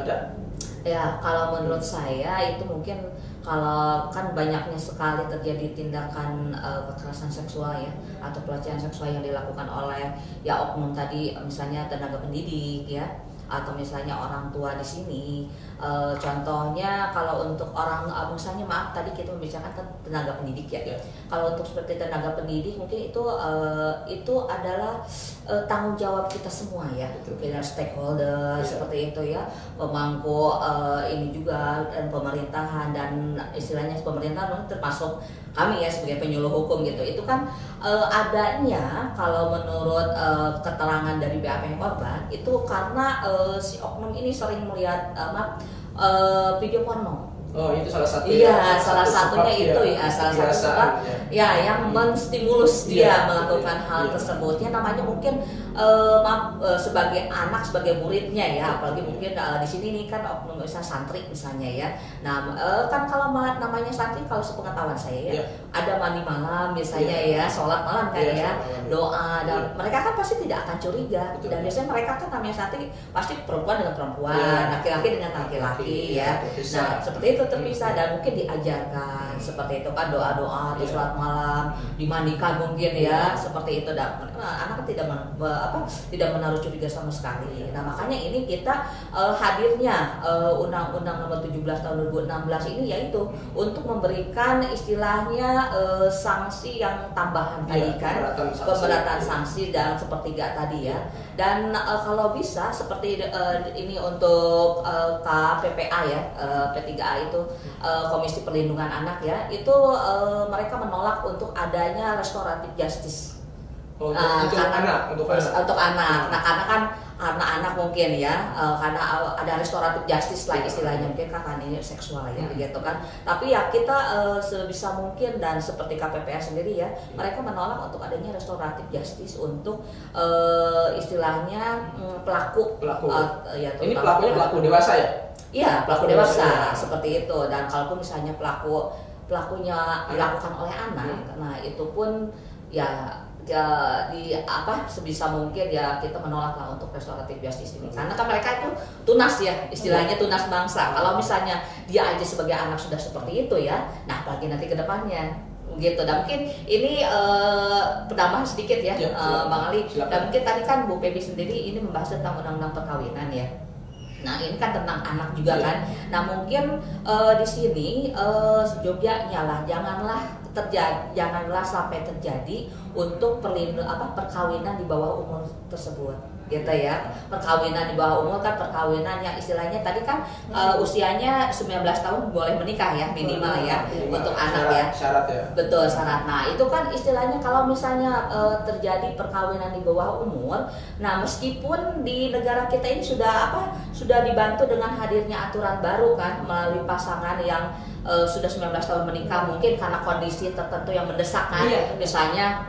Ada? Ya, kalau menurut saya itu mungkin kalau kan banyaknya sekali terjadi tindakan kekerasan seksual ya atau pelecehan seksual yang dilakukan oleh ya oknum tadi, misalnya tenaga pendidik ya atau misalnya orang tua di sini. Contohnya kalau untuk orang misalnya maaf tadi kita membicarakan tenaga pendidik ya. Kalau untuk seperti tenaga pendidik mungkin itu adalah tanggung jawab kita semua ya, kita stakeholder seperti itu ya, pemangku ini juga dan pemerintahan dan istilahnya pemerintah termasuk kami ya sebagai penyuluh hukum gitu. Itu kan adanya kalau menurut keterangan dari BAP korban itu karena si oknum ini sering melihat video porno. Oh, itu salah satu. Iya, salah satunya itu ya, salah satu sebab ya yang menstimulus dia melakukan hal tersebut. Ya namanya mungkin sebagai anak, sebagai muridnya ya, apalagi mungkin di sini nih kan oknum misalnya santri misalnya ya. Nah, kan kalau namanya santri kalau sepengetahuan saya ya, ada mandi malam misalnya ya, sholat malam kan ya, doa dan mereka kan pasti tidak akan curiga. Dan biasanya mereka kan namanya santri pasti perempuan dengan perempuan, laki-laki dengan laki-laki ya. Nah, seperti itu terpisah dan mungkin diajarkan seperti itu kan doa-doa atau sholat malam, dimandikan mungkin ya seperti itu. Dan anak tidak menaruh curiga sama sekali. Nah makanya ini kita hadirnya Undang-Undang Nomor 17 Tahun 2016 ini yaitu untuk memberikan istilahnya sanksi yang tambahan tadi kan, pemberatan sanksi dan sepertiga tadi ya. Dan kalau bisa seperti ini untuk KPPA ya, P3A itu Komisi Perlindungan Anak ya, itu mereka menolak untuk adanya restoratif justice. Untuk anak. Nah karena kan anak mungkin ya, karena ada restoratif justice lah istilahnya, mungkin kan ini seksual ya gitu kan. Tapi ya kita sebisa mungkin dan seperti KPPA sendiri ya, mereka menolak untuk adanya restoratif justice untuk istilahnya pelaku. Ya, ini pelaku dewasa ya? Iya, pelaku dewasa seperti itu. Dan kalaupun misalnya pelakunya dilakukan oleh anak, nah itu pun ya sebisa mungkin ya kita menolak lah untuk restoratif justice ini karena kan mereka itu tunas ya istilahnya, tunas bangsa. Kalau misalnya dia aja sebagai anak sudah seperti itu ya, nah apalagi nanti ke depannya gitu. Dan mungkin ini penambahan sedikit ya, Bang Ali. Dan mungkin tadi kan Bu Pebi sendiri ini membahas tentang undang-undang perkawinan ya. Nah ini kan tentang anak juga kan. Nah mungkin di sini sejogjanya lah janganlah sampai terjadi untuk perkawinan di bawah umur tersebut gitu ya. Perkawinan di bawah umur kan perkawinan yang istilahnya tadi kan usianya 19 tahun boleh menikah ya minimal ya untuk anak ya. Syarat ya. Betul, syarat. Nah, itu kan istilahnya kalau misalnya terjadi perkawinan di bawah umur, nah meskipun di negara kita ini sudah dibantu dengan hadirnya aturan baru kan melalui pasangan yang sudah 19 tahun menikah, mungkin karena kondisi tertentu yang mendesak kan, misalnya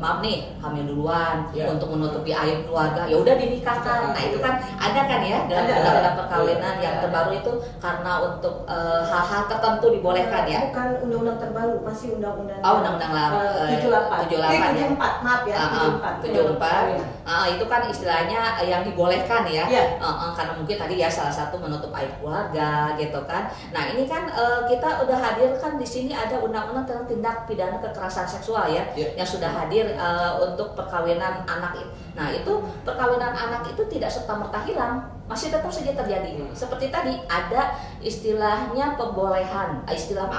maaf nih hamil duluan untuk menutupi aib keluarga, ya udah dinikahkan. Nah itu kan ada kan ya dalam undang-undang perkawinan yang terbaru itu karena untuk hal-hal tertentu dibolehkan ya. Bukan undang-undang terbaru, masih undang-undang. Undang-undang 78 ya. 74 maaf ya. 74. Itu kan istilahnya yang dibolehkan ya. Karena mungkin tadi ya salah satu menutup aib keluarga gitu kan. Nah ini kan kita udah hadirkan di sini ada undang-undang tentang tindak pidana kekerasan seksual ya, yang sudah hadir untuk perkawinan anak. Nah itu perkawinan anak itu tidak serta-merta hilang, masih tetap saja terjadi. Seperti tadi ada istilahnya pembolehan, istilah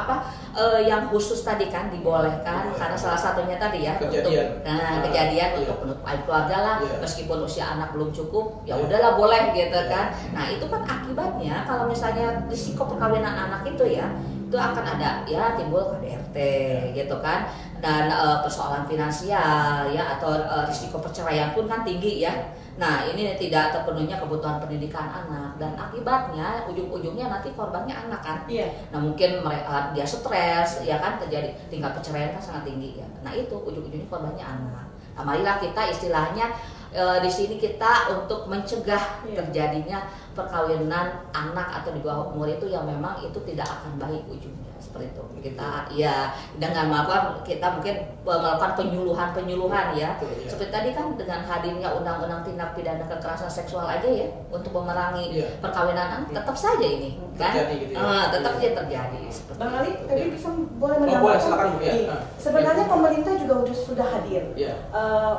yang khusus tadi kan dibolehkan karena salah satunya tadi ya kejadian untuk penutup aib keluarga lah, meskipun usia anak belum cukup ya udahlah boleh gitu kan. Nah itu kan akibatnya kalau misalnya risiko perkawinan anak itu ya itu akan ada ya timbul KDRT gitu kan, dan persoalan finansial ya atau risiko perceraian pun kan tinggi ya. Nah ini tidak terpenuhnya kebutuhan pendidikan anak dan akibatnya ujung-ujungnya nanti korbannya anak kan. Nah mungkin mereka dia stres ya kan, terjadi tingkat perceraian kan sangat tinggi ya. Nah itu ujung-ujungnya korbannya anak. Nah marilah kita istilahnya di sini kita untuk mencegah terjadinya perkawinan anak atau di bawah umur itu yang memang itu tidak akan baik ujungnya seperti itu. Kita ya dengan melakukan kita mungkin melakukan penyuluhan ya. Seperti tadi kan dengan hadirnya undang-undang tindak pidana kekerasan seksual aja ya untuk memerangi perkawinan anak tetap saja ini kan gitu ya. tetap saja terjadi. Bang Ali, tadi bisa boleh menambahkan? Sebenarnya pemerintah juga sudah hadir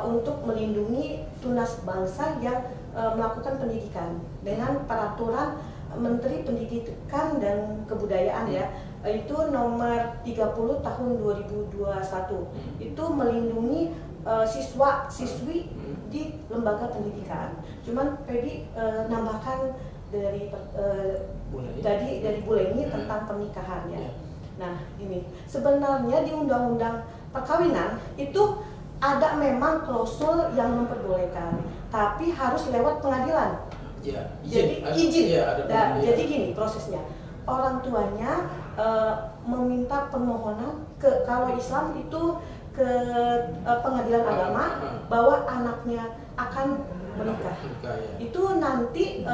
untuk melindungi tunas bangsa yang melakukan pendidikan dengan peraturan Menteri Pendidikan dan Kebudayaan ya, itu nomor 30 tahun 2021. Itu melindungi siswa-siswi di lembaga pendidikan. Cuman Feby nambahkan dari dari Bu Leni tentang pernikahan ya. Nah, ini sebenarnya di Undang-Undang Perkawinan itu ada memang klausul yang memperbolehkan, tapi harus lewat pengadilan. Jadi izin. Jadi gini prosesnya, orang tuanya meminta permohonan ke, kalau Islam itu ke pengadilan agama bahwa anaknya akan menikah. Itu nanti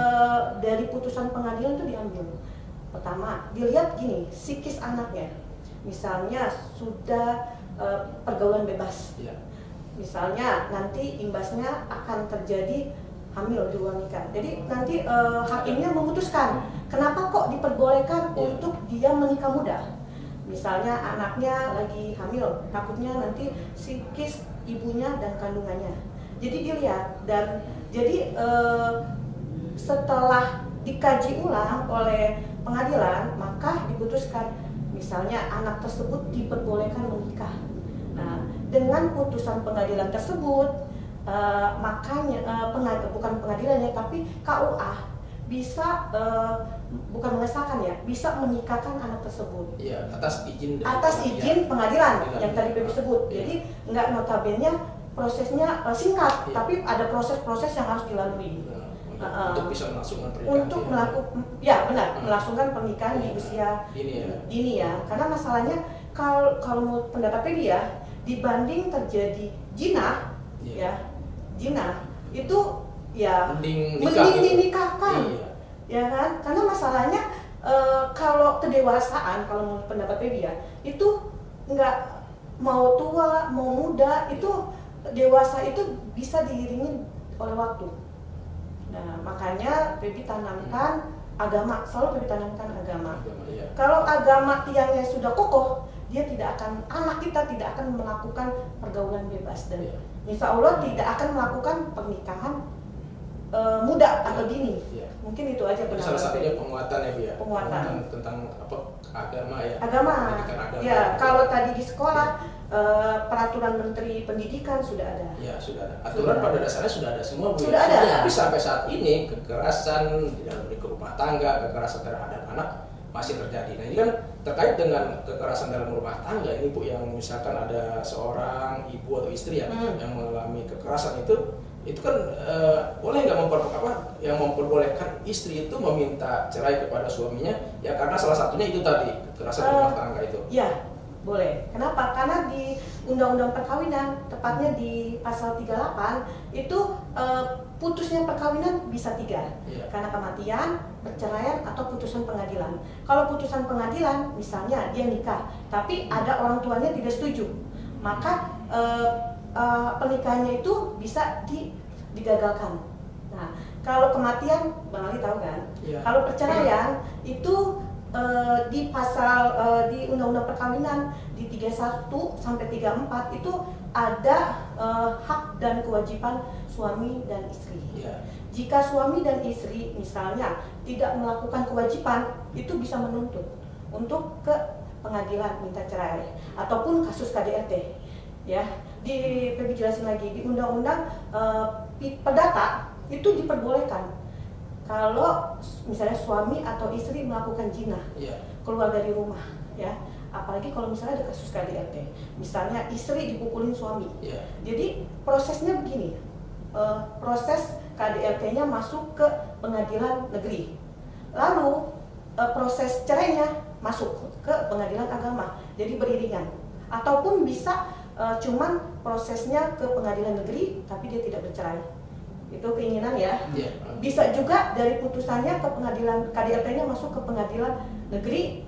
dari putusan pengadilan itu diambil. Pertama, dilihat gini, psikis anaknya. Misalnya sudah pergaulan bebas. Misalnya nanti imbasnya akan terjadi hamil di luar nikah. Jadi nanti hakimnya memutuskan kenapa kok diperbolehkan untuk dia menikah muda. Misalnya anaknya lagi hamil, takutnya nanti psikis ibunya dan kandungannya. Jadi dilihat dan jadi setelah dikaji ulang oleh pengadilan, maka diputuskan misalnya anak tersebut diperbolehkan menikah. Nah, dengan putusan pengadilan tersebut makanya bukan pengadilannya tapi KUA bisa bukan mengesahkan ya, bisa menikahkan anak tersebut. Atas izin pengadilan yang tadi Feby sebut. Jadi nggak notabene prosesnya singkat, tapi ada proses-proses yang harus dilalui. Untuk bisa melangsungkan pernikahan. Untuk melangsungkan pernikahan di usia dini ya. Karena masalahnya kalau menurut pendapat Feby ya, dibanding terjadi zina itu ya mending dinikahkan, ya kan? Karena masalahnya kalau kedewasaan, kalau menurut pendapat Feby ya, itu nggak mau tua mau muda, itu dewasa itu bisa diiringi oleh waktu. Nah, makanya Feby tanamkan agama, selalu Feby tanamkan agama. Kalau agama tiangnya sudah kokoh, dia tidak akan, anak kita tidak akan melakukan pergaulan bebas dan insya Allah tidak akan melakukan pernikahan muda atau dini. Mungkin itu aja. Salah satunya penguatan ya Bu ya. Penguatan tentang agama ya. Agama. Ya, kalau tadi di sekolah peraturan Menteri Pendidikan sudah ada. Ya, sudah ada. Aturan pada dasarnya sudah ada semua Bu. Sudah ada. Tapi sampai saat ini kekerasan di dalam lingkup rumah tangga, kekerasan terhadap anak masih terjadi. Nah, ini kan terkait dengan kekerasan dalam rumah tangga ini Bu, yang misalkan ada seorang ibu atau istri yang mengalami kekerasan itu kan boleh nggak memperbolehkan istri itu meminta cerai kepada suaminya ya, karena salah satunya itu tadi kekerasan rumah tangga itu. Ya, boleh. Kenapa? Karena di Undang-Undang Perkawinan, tepatnya di pasal 38 itu putusnya perkawinan bisa 3, karena kematian, perceraian, atau putusan pengadilan. Kalau putusan pengadilan, misalnya dia nikah, tapi ada orang tuanya tidak setuju, maka pernikahannya itu bisa digagalkan. Nah, kalau kematian, Bang Ali tahu kan? Kalau perceraian itu di pasal di Undang-Undang Perkawinan di 31 sampai 34 itu ada hak dan kewajiban suami dan istri. Jika suami dan istri misalnya tidak melakukan kewajiban, itu bisa menuntut untuk ke pengadilan minta cerai ataupun kasus KDRT. Ya, Feby jelasin lagi di Undang-Undang Perdata itu diperbolehkan. Kalau misalnya suami atau istri melakukan zina, keluar dari rumah, ya, apalagi kalau misalnya ada kasus KDRT, misalnya istri dipukulin suami, jadi prosesnya begini, proses KDRT-nya masuk ke pengadilan negeri, lalu proses cerainya masuk ke pengadilan agama, jadi beriringan, ataupun bisa cuman prosesnya ke pengadilan negeri tapi dia tidak bercerai. itu keinginan ya. Bisa juga dari putusannya ke pengadilan, KDRT-nya masuk ke pengadilan negeri,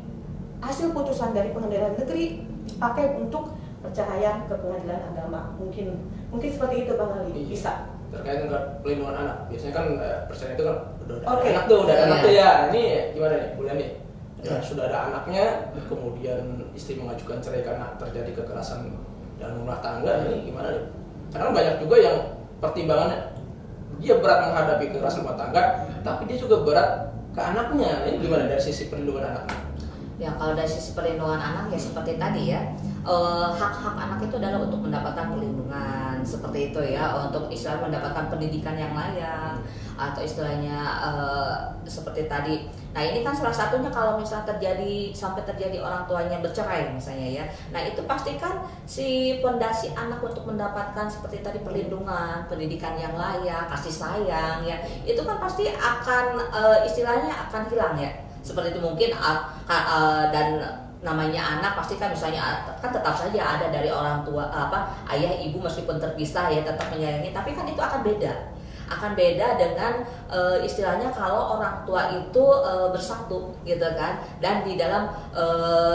hasil putusan dari pengadilan negeri dipakai untuk perceraian ke pengadilan agama. Mungkin seperti itu Bang Ali. Bisa. Terkait dengan pelindungan anak, biasanya kan perceraian itu kan udah ada anak tuh, ya. Ini gimana nih, Bu Leni? Sudah ada anaknya, kemudian istri mengajukan cerai karena terjadi kekerasan dalam rumah tangga, ini gimana nih? Karena banyak juga yang pertimbangannya dia berat menghadapi kekerasan rumah tangga, tapi dia juga berat ke anaknya. Ini gimana dari sisi perlindungan anak? Ya kalau dari sisi perlindungan anak ya seperti tadi ya, hak-hak anak itu adalah untuk mendapatkan perlindungan seperti itu ya, untuk istilah mendapatkan pendidikan yang layak atau istilahnya seperti tadi. Nah ini kan salah satunya kalau misalnya sampai terjadi orang tuanya bercerai misalnya ya. Nah itu pastikan si pondasi anak untuk mendapatkan seperti tadi perlindungan, pendidikan yang layak, kasih sayang ya, itu kan pasti akan istilahnya akan hilang ya. Seperti itu mungkin dan namanya anak pasti kan misalnya kan tetap saja ada dari orang tua ayah ibu meskipun terpisah ya tetap menyayangi, tapi kan itu akan beda dengan istilahnya kalau orang tua itu bersatu gitu kan, dan di dalam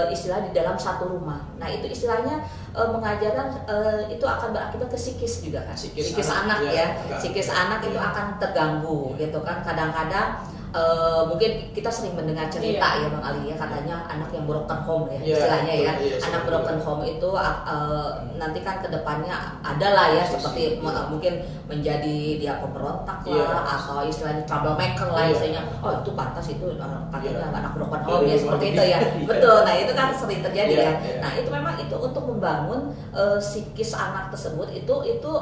istilah di dalam satu rumah. Nah itu istilahnya mengajarkan itu akan berakibat ke psikis juga kan, psikis anak ya, psikis anak itu akan terganggu gitu kan. Kadang-kadang mungkin kita sering mendengar cerita ya Bang Ali ya, katanya anak yang broken home ya istilahnya ya, anak broken home itu nanti kan kedepannya adalah ya seperti mungkin menjadi dia pemberontak lah atau istilahnya troublemaker lah istilahnya, oh itu pantas itu katanya anak broken home ya seperti itu ya. Betul, nah itu kan sering terjadi ya. Nah itu memang itu untuk membangun psikis anak tersebut itu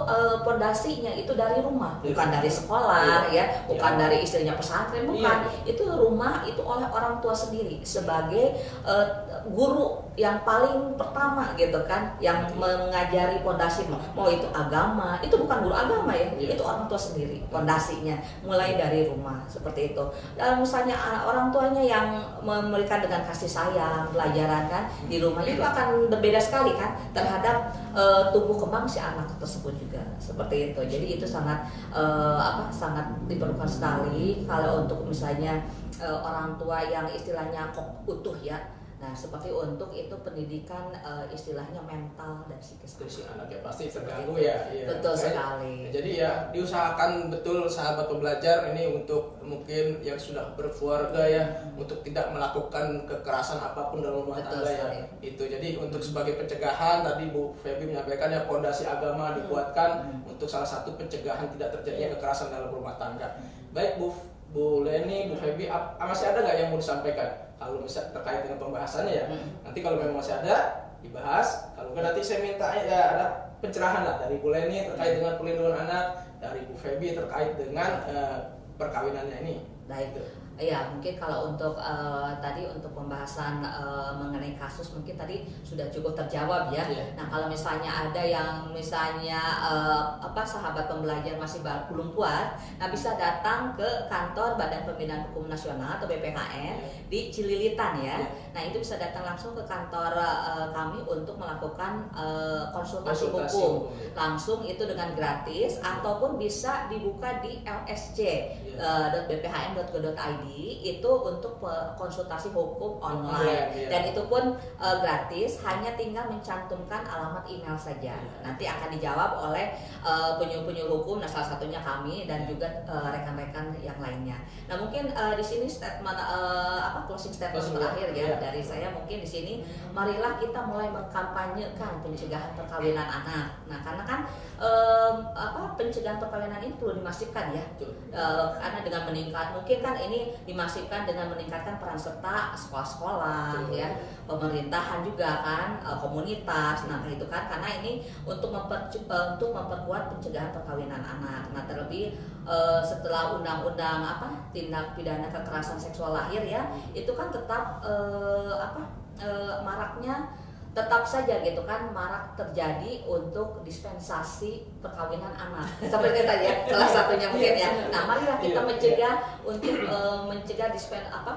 pondasinya itu dari rumah, bukan dari sekolah ya, bukan dari istilahnya pesantren, bukan. Itu rumah itu oleh orang tua sendiri sebagai guru yang paling pertama gitu kan, yang mengajari pondasi mau itu agama, itu bukan guru agama ya, itu orang tua sendiri pondasinya mulai dari rumah seperti itu. Dan misalnya orang tuanya yang memberikan dengan kasih sayang, pelajaran kan di rumah itu akan berbeda sekali kan terhadap tumbuh kembang si anak tersebut juga seperti itu. Jadi itu sangat sangat diperlukan sekali kalau untuk misalnya orang tua yang istilahnya utuh ya. Nah seperti untuk itu pendidikan istilahnya mental dan psikis anak ya pasti terganggu ya. Betul sekali. Jadi ya diusahakan betul sahabat pembelajar ini untuk mungkin yang sudah berkeluarga ya, untuk tidak melakukan kekerasan apapun dalam rumah tangga ya. Itu jadi untuk sebagai pencegahan tadi Bu Feby menyampaikan ya, pondasi agama dikuatkan untuk salah satu pencegahan tidak terjadinya kekerasan dalam rumah tangga. Baik Bu Leni, Bu Feby, masih ada nggak yang mau disampaikan? Kalau misalnya terkait dengan pembahasannya ya, nanti kalau memang masih ada dibahas. Kalau nggak nanti saya minta ya ada pencerahan lah dari Bu Leni terkait dengan pelindungan anak, dari Bu Feby terkait dengan perkawinannya ini. Baik. Ya mungkin kalau untuk tadi untuk pembahasan mengenai kasus mungkin tadi sudah cukup terjawab ya. Nah kalau misalnya ada yang misalnya sahabat pembelajar masih belum puas, nah bisa datang ke kantor Badan Pembinaan Hukum Nasional atau BPHN di Cililitan ya. Nah itu bisa datang langsung ke kantor kami untuk melakukan konsultasi hukum langsung itu dengan gratis, ataupun bisa dibuka di lsc.bphn.go.id itu untuk konsultasi hukum online dan itu pun gratis, hanya tinggal mencantumkan alamat email saja. Nanti akan dijawab oleh penyuluh hukum, nah salah satunya kami dan juga rekan-rekan yang lainnya. Nah mungkin di sini statement closing statement terakhir ya dari saya mungkin di sini, marilah kita mulai mengkampanyekan pencegahan perkawinan anak. Nah karena kan pencegahan perkawinan ini perlu dimasifkan ya, karena dengan meningkat mungkin kan ini dimasifkan dengan meningkatkan peran serta sekolah-sekolah ya, pemerintahan juga kan, komunitas. Nah itu kan karena ini untuk memperkuat pencegahan perkawinan anak. Nah terlebih setelah undang-undang tindak pidana kekerasan seksual lahir ya, itu kan tetap maraknya tetap saja gitu kan marak terjadi untuk dispensasi perkawinan anak seperti tadi ya salah satunya mungkin ya. Nah marilah kita mencegah untuk mencegah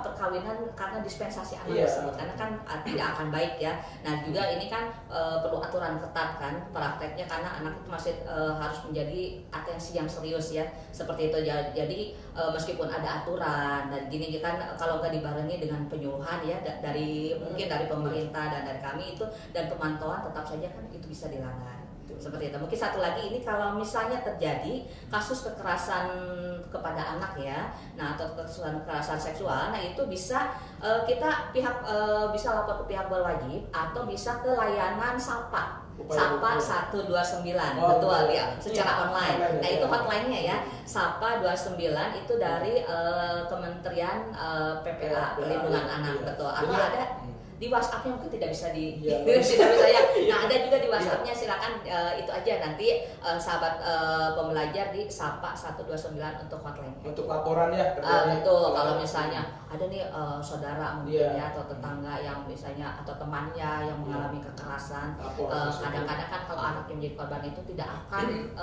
perkawinan karena dispensasi anak tersebut karena kan tidak akan baik ya. Nah juga ini kan perlu aturan ketat kan prakteknya karena anak itu masih harus menjadi atensi yang serius ya seperti itu. Jadi meskipun ada aturan dan gini kan kalau nggak dibarengi dengan penyuluhan ya dari mungkin dari pemerintah dan dari kami itu dan pemantauan tetap saja kan itu bisa dilanggar seperti itu. Mungkin satu lagi ini kalau misalnya terjadi kasus kekerasan kepada anak ya, nah atau kekerasan seksual, nah itu bisa kita bisa lapor ke pihak berwajib atau bisa ke layanan SAPA. SAPA 129 betul ya secara online. Nah itu hotline-nya ya SAPA 29 itu dari Kementerian PPA Perlindungan Anak betul. Atau ada di WhatsApp-nya mungkin tidak bisa tidak bisa ya. Nah ada juga di WhatsApp-nya silakan itu aja nanti sahabat pembelajar di SAPA 129 untuk hotline. Untuk laporan ya. Betul kalau misalnya ada nih saudara mungkin ya atau tetangga yang misalnya atau temannya yang mengalami kekerasan. Kadang-kadang kan kalau anak yang menjadi korban itu tidak akan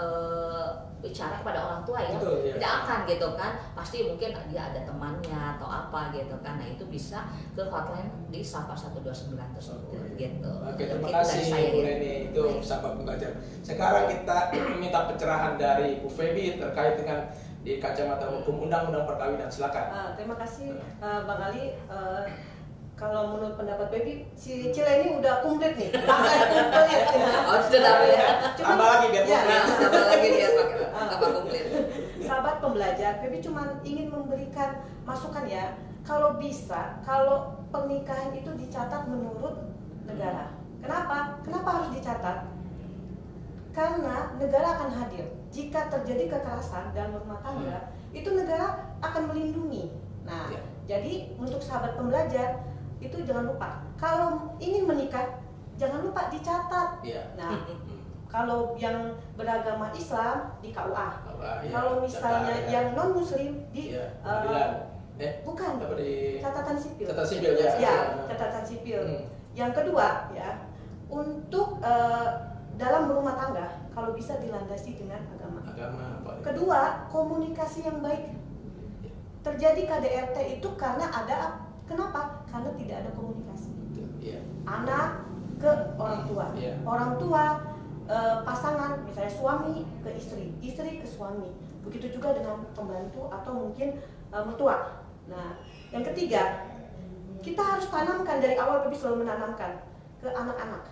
bicara kepada orang tua ya. Tidak akan gitu kan. Pasti mungkin dia ada temannya atau apa gitu kan. Nah itu bisa ke hotline di SAPA 129 tersebut gitu. Oke, terima kasih Bu Leni itu sahabat pembelajar. Sekarang kita minta pencerahan dari Bu Febi terkait dengan di kacamata hukum undang-undang perkawinan. Silakan. Terima kasih Bang Ali. Kalau menurut pendapat Febi, si Cile ini udah komplit nih. Sudah ya. Tambah lagi biar tambah lagi biar tambah komplit. Sahabat pembelajar, Febi cuma ingin memberikan masukan ya. Kalau bisa, kalau pernikahan itu dicatat menurut negara. Kenapa? Kenapa harus dicatat? Karena negara akan hadir. Jika terjadi kekerasan dalam rumah tangga, itu negara akan melindungi. Nah, jadi untuk sahabat pembelajar, itu jangan lupa. Kalau ingin menikah, jangan lupa dicatat. Nah, kalau yang beragama Islam di KUA. Kalau misalnya yang non-muslim di bukan catatan sipil. Catatan sipil ya. Catatan sipil. Yang kedua ya, untuk dalam berumah tangga kalau bisa dilandasi dengan agama. Kedua, komunikasi yang baik. Terjadi KDRT itu karena kenapa? Karena tidak ada komunikasi. Anak ke orang tua, orang tua pasangan, misalnya suami ke istri, istri ke suami. Begitu juga dengan pembantu atau mungkin mertua. Nah, yang ketiga, kita harus tanamkan dari awal, Bibi selalu menanamkan ke anak-anak.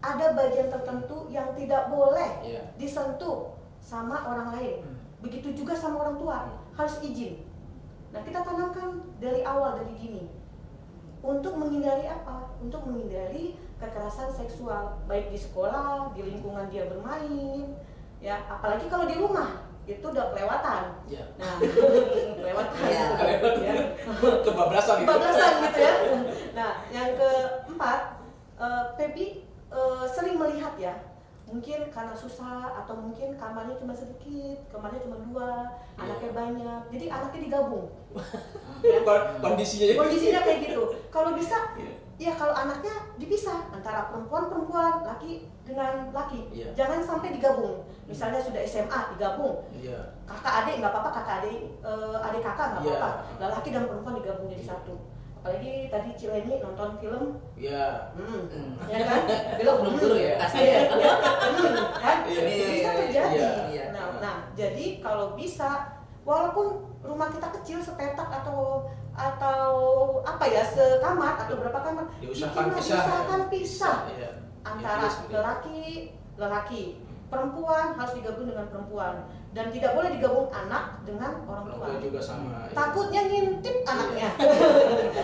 Ada bagian tertentu yang tidak boleh disentuh sama orang lain. Begitu juga sama orang tua, harus izin. Nah, kita tanamkan dari awal, dari dini. Untuk menghindari apa? Untuk menghindari kekerasan seksual, baik di sekolah, di lingkungan dia bermain, ya, apalagi kalau di rumah. Itu udah kelewatan. Nah, kelewatan ya. Kebablasan gitu ya. Nah, yang keempat, Febi sering melihat ya, mungkin karena susah atau mungkin kamarnya cuma sedikit, kamarnya cuma 2, anaknya banyak, jadi anaknya digabung. Kondisinya kayak gitu. Kalau bisa, ya kalau anaknya dipisah antara perempuan, laki dengan laki, jangan sampai digabung. Misalnya sudah SMA digabung, kakak adik nggak apa-apa, adik kakak nggak apa-apa, laki dan perempuan digabung jadi satu. Apalagi tadi Cileni nonton film, ya kan, belum dulu ya, kan, bisa terjadi. Nah, jadi kalau bisa, walaupun rumah kita kecil sepetak atau apa ya, sekamar atau berapa kamar, diusahakan pisah antara lelaki, perempuan harus digabung dengan perempuan, dan tidak boleh digabung anak dengan orang tua. Juga sama. Takutnya ngintip anaknya.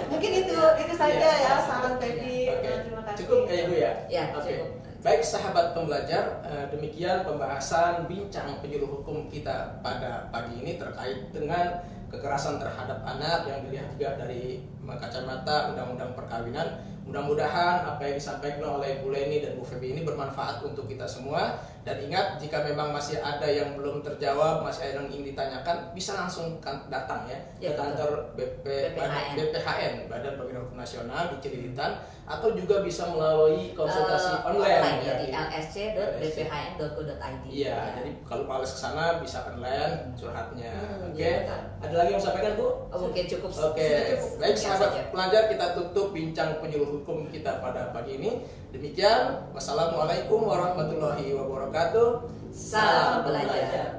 Mungkin itu saja ya saran Febi. Terima kasih. Cukup ya Bu ya. Cukup. Baik sahabat pembelajar, demikian pembahasan bincang penyuluh hukum kita pada pagi ini terkait dengan kekerasan terhadap anak yang dilihat juga dari kacamata undang-undang perkawinan. Mudah-mudahan apa yang disampaikan oleh Bu Leni dan Bu Febi ini bermanfaat untuk kita semua. Dan ingat, jika memang masih ada yang belum terjawab, masih ada yang ingin ditanyakan, bisa langsung datang ya ke kantor BPHN, Badan Pembinaan Hukum Nasional di Cililitan, atau juga bisa melalui konsultasi online ya, di lsc.bphn.go.id. Iya, jadi kalau males ke sana bisa online curhatnya. Oke. Ada lagi yang sampaikan, Bu? Mungkin cukup. Oke. Baik, sahabat pelajar, kita tutup bincang penyuluh hukum kita pada pagi ini. Demikian, wassalamualaikum warahmatullahi wabarakatuh. Salam belajar.